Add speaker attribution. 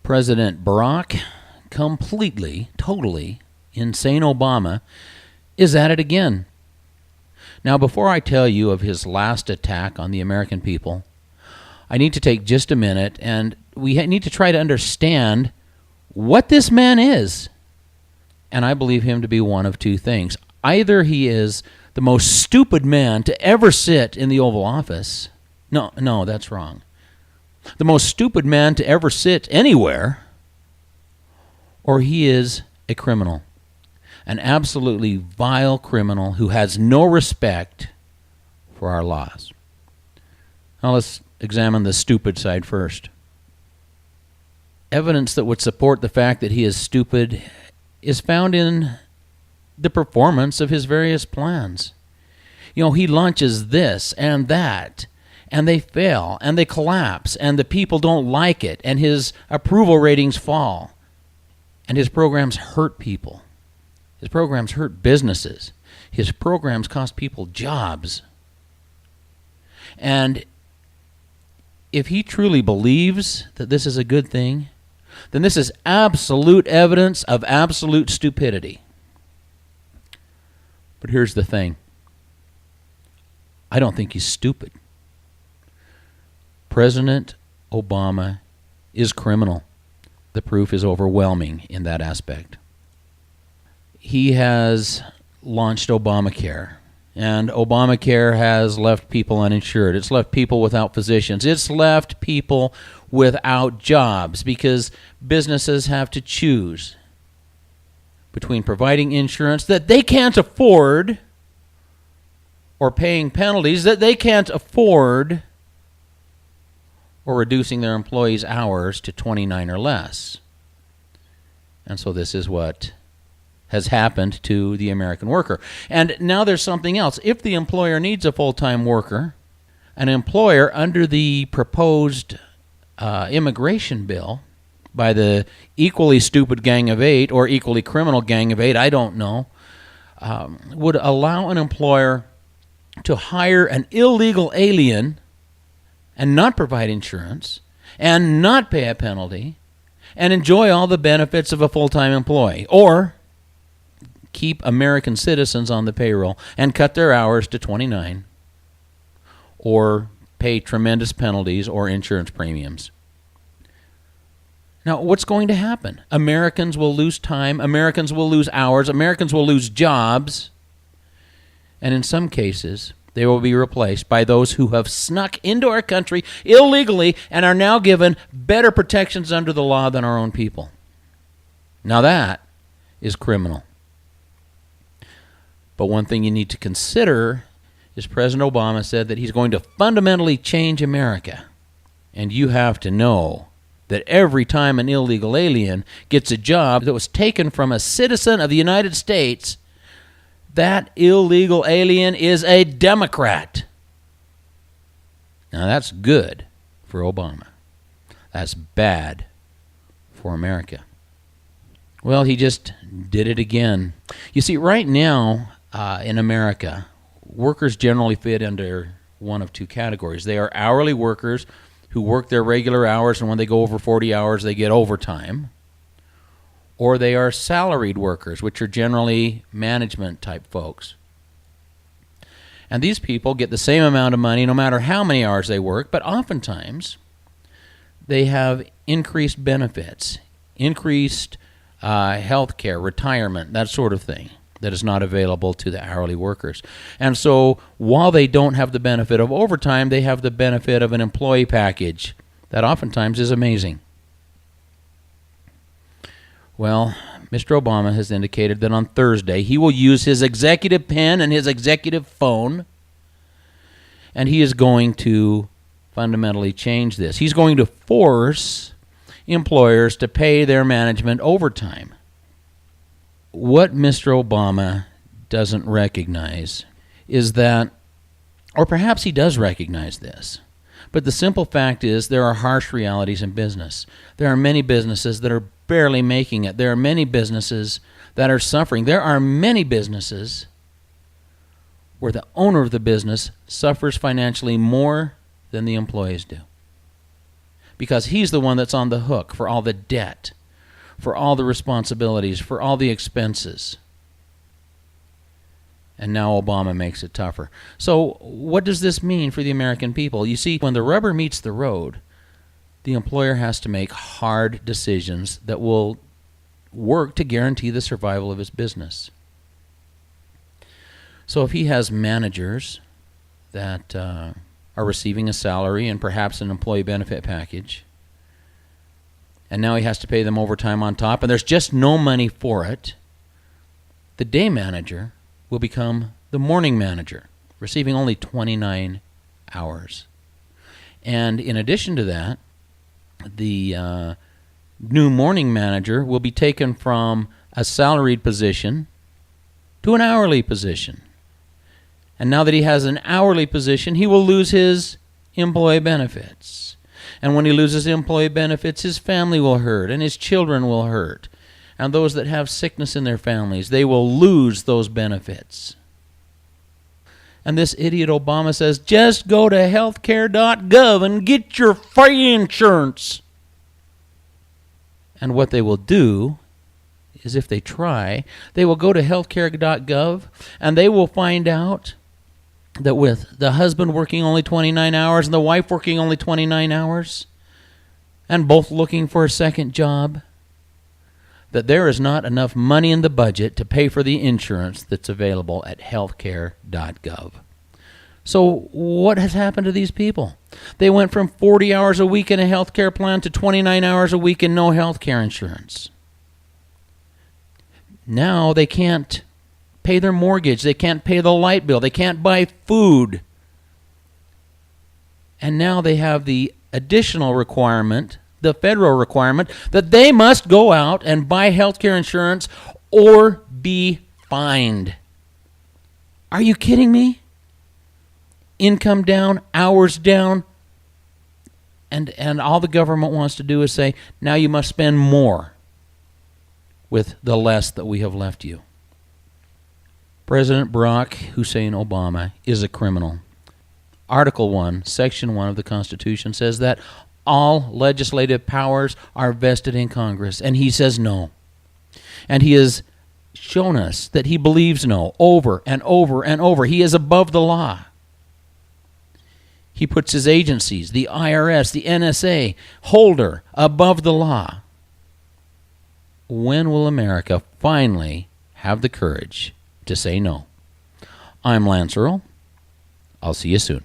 Speaker 1: President Barack, completely, totally insane Obama, is at it again. Now, before I tell you of his last attack on the American people, I need to take just a minute and we need to try to understand what this man is. And I believe him to be one of two things. Either he is the most stupid man to ever sit in the Oval Office. No, that's wrong. The most stupid man to ever sit anywhere. Or he is a criminal. An absolutely vile criminal who has no respect for our laws. Now let's examine the stupid side first. Evidence that would support the fact that he is stupid is found in the performance of his various plans. You know, he launches this and that, and they fail, and they collapse, and the people don't like it, and his approval ratings fall. And his programs hurt people. His programs hurt businesses. His programs cost people jobs. And if he truly believes that this is a good thing, then this is absolute evidence of absolute stupidity. But here's the thing. I don't think he's stupid. President Obama is criminal. The proof is overwhelming in that aspect. He has launched Obamacare, and Obamacare has left people uninsured. It's left people without physicians. It's left people without jobs because businesses have to choose between providing insurance that they can't afford or paying penalties that they can't afford or reducing their employees' hours to 29 or less. And so this is what has happened to the American worker. And now there's something else. If the employer needs a full-time worker, an employer under the proposed immigration bill by the equally stupid Gang of Eight or equally criminal Gang of Eight, I don't know, would allow an employer to hire an illegal alien and not provide insurance and not pay a penalty and enjoy all the benefits of a full-time employee, or keep American citizens on the payroll and cut their hours to 29, or pay tremendous penalties or insurance premiums. Now, what's going to happen? Americans will lose time, Americans will lose hours, Americans will lose jobs, and in some cases, they will be replaced by those who have snuck into our country illegally and are now given better protections under the law than our own people. Now that is criminal. But one thing you need to consider is President Obama said that he's going to fundamentally change America. And you have to know that every time an illegal alien gets a job that was taken from a citizen of the United States, that illegal alien is a Democrat. Now that's good for Obama. That's bad for America. Well, he just did it again. You see, right now in America, workers generally fit under one of two categories. They are hourly workers who work their regular hours, and when they go over 40 hours, they get overtime. Or they are salaried workers, which are generally management-type folks. And these people get the same amount of money no matter how many hours they work, but oftentimes they have increased benefits, increased health care, retirement, that sort of thing that is not available to the hourly workers. And so while they don't have the benefit of overtime, they have the benefit of an employee package that oftentimes is amazing. Well, Mr. Obama has indicated that on Thursday he will use his executive pen and his executive phone, and he is going to fundamentally change this. He's going to force employers to pay their management overtime. What Mr. Obama doesn't recognize is that, or perhaps he does recognize this, but the simple fact is there are harsh realities in business. There are many businesses that are barely making it. There are many businesses that are suffering. There are many businesses where the owner of the business suffers financially more than the employees do. because he's the one that's on the hook for all the debt, for all the responsibilities, for all the expenses. And now Obama makes it tougher. So what does this mean for the American people? You see, when the rubber meets the road, the employer has to make hard decisions that will work to guarantee the survival of his business. So if he has managers that are receiving a salary and perhaps an employee benefit package, and now he has to pay them overtime on top, and there's just no money for it, the day manager will become the morning manager, receiving only 29 hours. And in addition to that, the new morning manager will be taken from a salaried position to an hourly position. And now that he has an hourly position, he will lose his employee benefits. And when he loses employee benefits, his family will hurt and his children will hurt. And those that have sickness in their families, they will lose those benefits. And this idiot Obama says, just go to healthcare.gov and get your free insurance. And what they will do is, if they try, they will go to healthcare.gov and they will find out that with the husband working only 29 hours and the wife working only 29 hours and both looking for a second job, that there is not enough money in the budget to pay for the insurance that's available at healthcare.gov. So what has happened to these people? They went from 40 hours a week in a healthcare plan to 29 hours a week in no healthcare insurance. Now they can't pay their mortgage, they can't pay the light bill, they can't buy food. And now they have the additional requirement, the federal requirement, that they must go out and buy healthcare insurance or be fined. Are you kidding me? Income down, hours down, and all the government wants to do is say, now you must spend more with the less that we have left you. President Barack Hussein Obama is a criminal. Article 1, Section 1 of the Constitution says that all legislative powers are vested in Congress, and he says no. And he has shown us that he believes no over and over and over. He is above the law. He puts his agencies, the IRS, the NSA, Holder, above the law. When will America finally have the courage to say no? I'm Lance Earl. I'll see you soon.